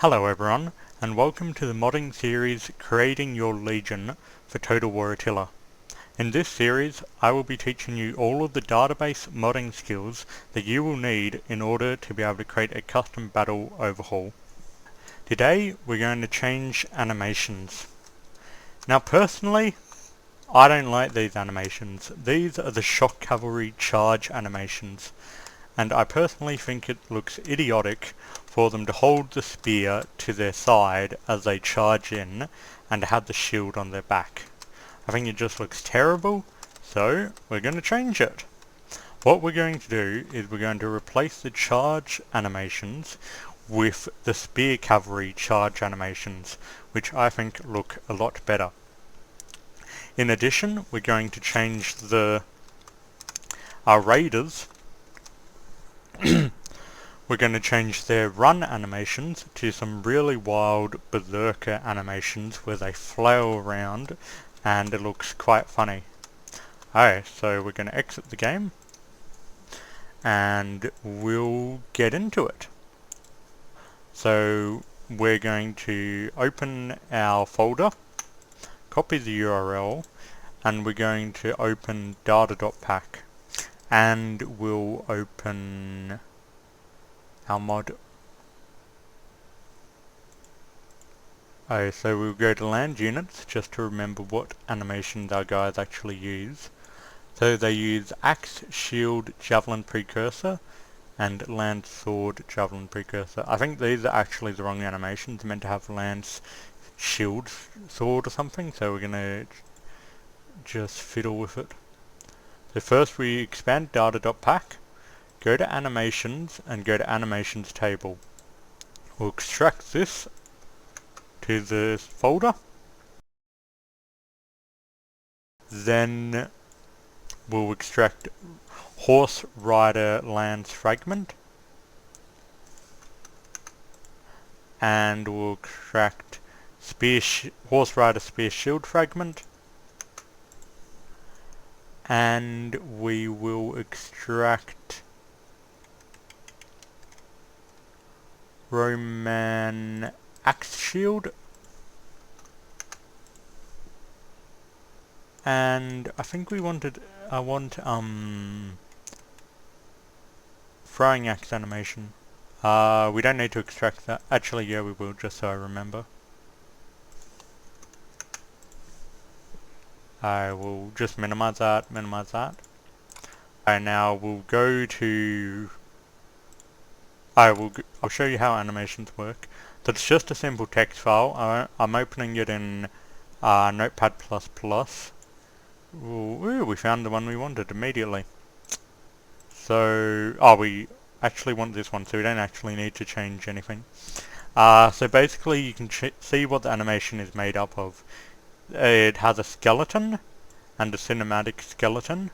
Hello everyone, and welcome to the modding series Creating Your Legion for Total War Attila. In this series, I will be teaching you all of the database modding skills that you will need in order to be able to create a custom battle overhaul. Today, we're going to change animations. Now personally, I don't like these animations. These are the shock cavalry charge animations, and I personally think it looks idiotic for them to hold the spear to their side as they charge in and have the shield on their back. I think it just looks terrible, so we're going to change it. What we're going to do is we're going to replace the charge animations with the spear cavalry charge animations, which I think look a lot better. In addition, we're going to change our raiders. We're going to change their run animations to some really wild berserker animations where they flail around and it looks quite funny. Alright, so we're going to exit the game and we'll get into it. So we're going to open our folder, copy the URL, and we're going to open data.pack, and we'll open our mod. So we'll go to land units just to remember what animations our guys actually use. So they use axe, shield, javelin precursor, and lance, sword, javelin precursor. I think these are actually the wrong animations. They're meant to have lance, shield, sword or something, so we're gonna just fiddle with it. So first we expand data.pack, go to animations and go to animations table. We'll extract this to the folder. Then we'll extract horse rider lance fragment. And we'll extract horse rider spear shield fragment. And we will extract Roman axe shield, and I think I want throwing axe animation. We don't need to extract that. Actually, yeah, we will, just so I remember. I will just minimize that. And now we'll go to... I'll show you how animations work. So it's just a simple text file. I'm opening it in Notepad++. Ooh, we found the one we wanted immediately. So, we actually want this one, so we don't actually need to change anything. So basically you can see what the animation is made up of. It has a skeleton and a cinematic skeleton.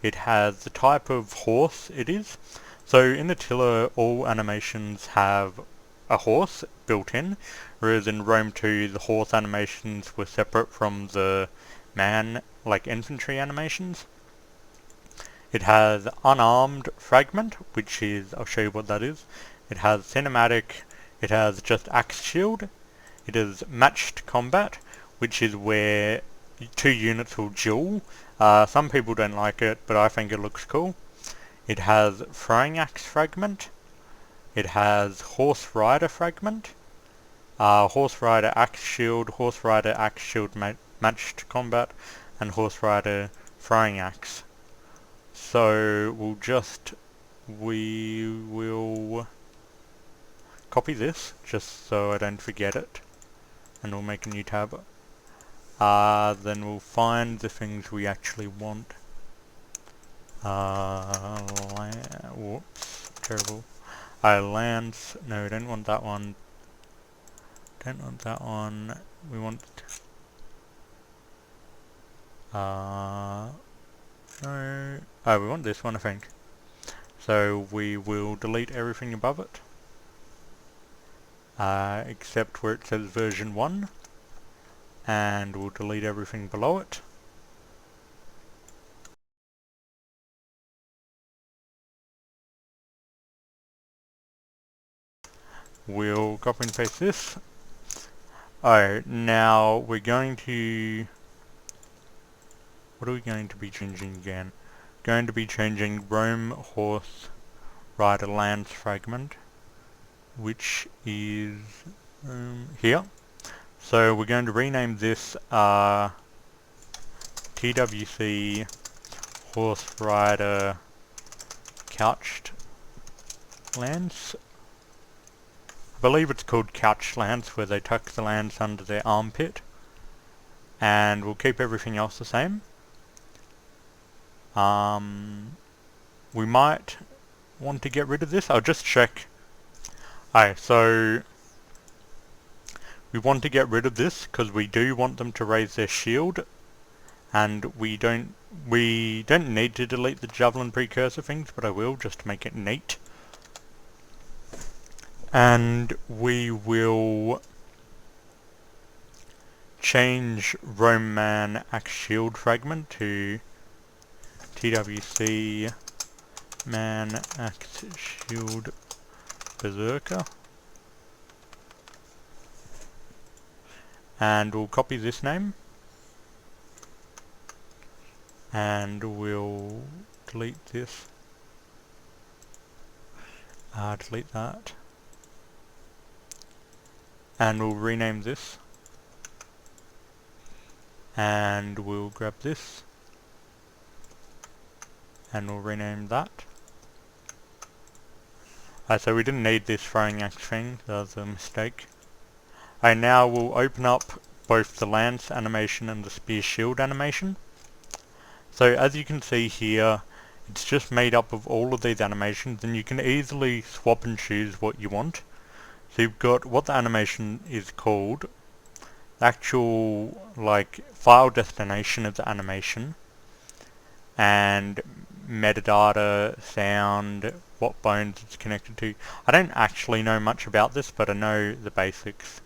It has the type of horse it is. So in Attila, all animations have a horse built in, whereas in Rome 2, the horse animations were separate from the infantry animations. It has unarmed fragment, which is, I'll show you what that is. It has cinematic, it has just axe shield. It is matched combat, which is where two units will duel. Some people don't like it, but I think it looks cool. It has throwing axe fragment. It has horse rider fragment. Horse rider axe shield matched combat, and horse rider throwing axe. So we will copy this just so I don't forget it, and we'll make a new tab. Then we'll find the things we actually want. Whoops, terrible. Lance, no, don't want that one. We want, no, we want this one, I think. So we will delete everything above it, except where it says version 1, and we'll delete everything below it. we'll copy and paste this. Alright, now we're going to... What are we going to be changing again? Going to be changing Rome, Horse, Rider, Lance fragment, which is here. So we're going to rename this TWC Horse Rider Couched Lance. I believe it's called Couched Lance, where they tuck the lance under their armpit. And we'll keep everything else the same. We might want to get rid of this. I'll just check. Alright, so we want to get rid of this because we do want them to raise their shield, and we don't need to delete the javelin precursor things, but I will just to make it neat. And we will change Roman Axe Shield fragment to TWC Man Axe Shield Berserker. And we'll copy this name. And we'll delete this. Delete that. And we'll rename this. And we'll grab this. And we'll rename that. So we didn't need this throwing axe thing, that was a mistake. Now we'll open up both the lance animation and the spear shield animation. So as you can see here, it's just made up of all of these animations, and you can easily swap and choose what you want. So you've got what the animation is called, the actual file destination of the animation, and metadata, sound, what bones it's connected to. I don't actually know much about this, but I know the basics.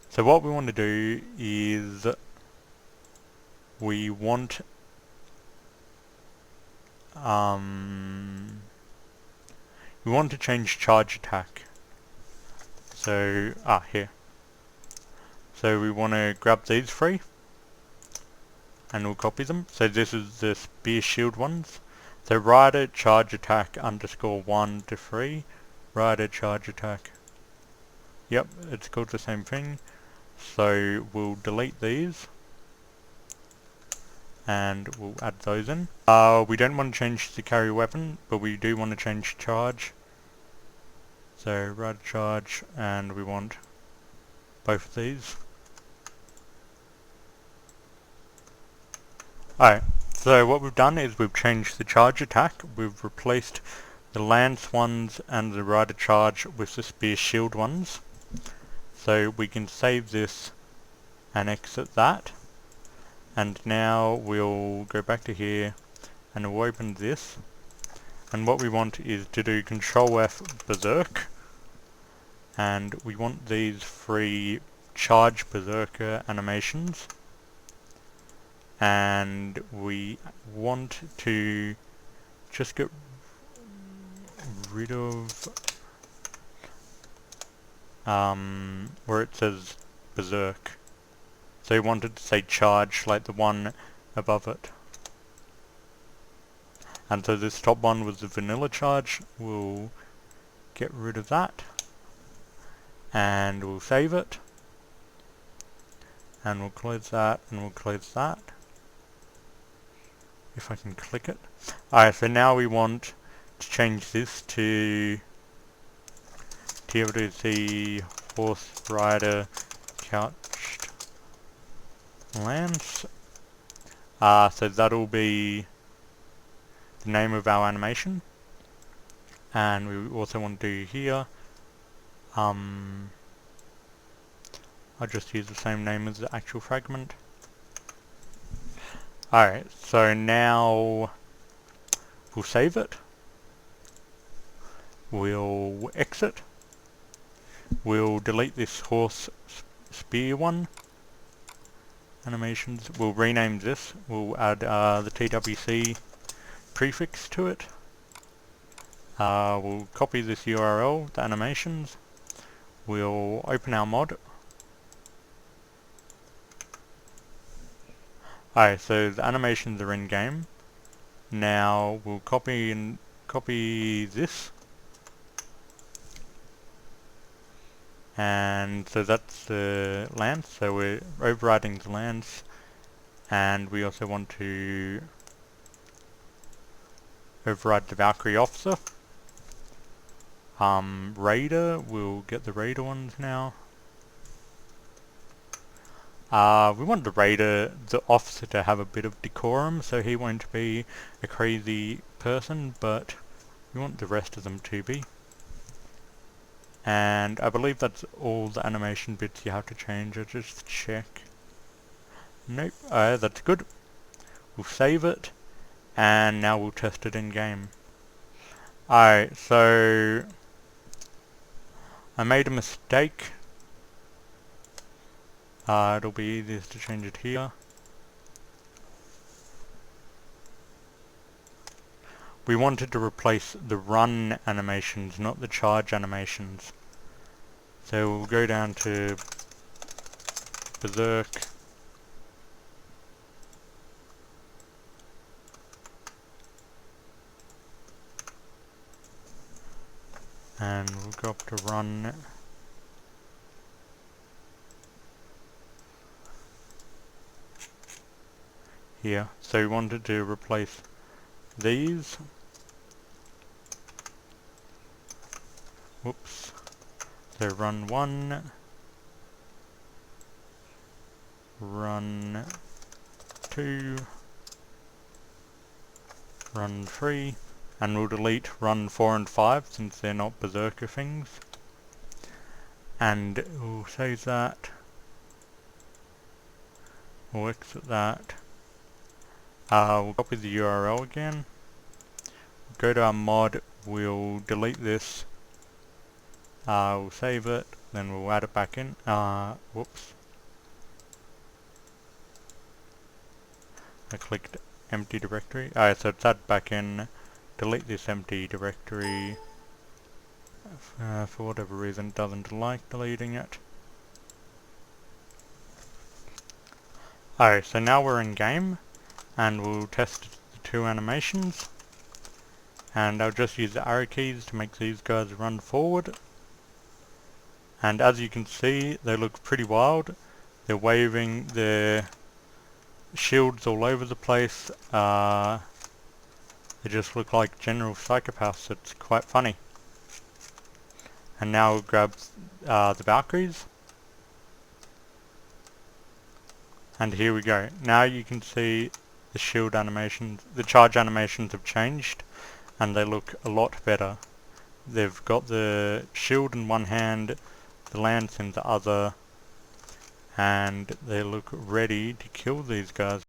So what we want to do is we want to change charge attack. So here. So we want to grab these three and we'll copy them. So this is the spear shield ones. So rider charge attack _1 to 3. Rider charge attack. Yep, it's called the same thing. So we'll delete these. And we'll add those in. We don't want to change the carry weapon, but we do want to change charge. So rider charge, and we want both of these. Alright, so what we've done is we've changed the charge attack. We've replaced the lance ones and the rider charge with the spear shield ones. So we can save this and exit that. And now we'll go back to here and we'll open this. And what we want is to do Control F Berserk. And we want these three charge Berserker animations. And we want to just get rid of where it says Berserk. So we wanted to say charge like the one above it. And so this top one was the vanilla charge. We'll get rid of that. And we'll save it. And we'll close that, and we'll close that. If I can click it. Alright, so now we want to change this to TWC Horse Rider Couched Lance. So that'll be the name of our animation. And we also want to do here, I'll just use the same name as the actual fragment. Alright, so now we'll save it. We'll exit. We'll delete this horse spear one animations. We'll rename this. We'll add the TWC prefix to it. We'll copy this URL, the animations. we'll open our mod. Alright, so the animations are in game. Now we'll copy this. And so that's the lance, so we're overriding the lance, and we also want to override the Valkyrie officer. Raider, we'll get the Raider ones now. We want the officer to have a bit of decorum, so he won't be a crazy person, but we want the rest of them to be. And I believe that's all the animation bits you have to change. I'll just check. Nope, that's good. We'll save it, and now we'll test it in game. Alright, so I made a mistake. It'll be easiest to change it here. We wanted to replace the run animations, not the charge animations. So we'll go down to Berserk. And we'll go up to run. Here. So we wanted to replace these. Whoops. So run 1, run 2, run 3, and we'll delete run 4 and 5 since they're not berserker things. And we'll save that. We'll exit that. We'll copy the URL again. Go to our mod, we'll delete this. We'll save it, then we'll add it back in. Whoops. I clicked empty directory. Alright, so it's added back in. Delete this empty directory. For whatever reason, it doesn't like deleting it. Alright, so now we're in game, and we'll test the two animations. And I'll just use the arrow keys to make these guys run forward. And as you can see, they look pretty wild. They're waving their shields all over the place. They just look like general psychopaths. It's quite funny. And now we'll grab the Valkyries. And here we go. Now you can see the shield animations, the charge animations have changed, and they look a lot better. They've got the shield in one hand, the lance in the other, and they look ready to kill these guys.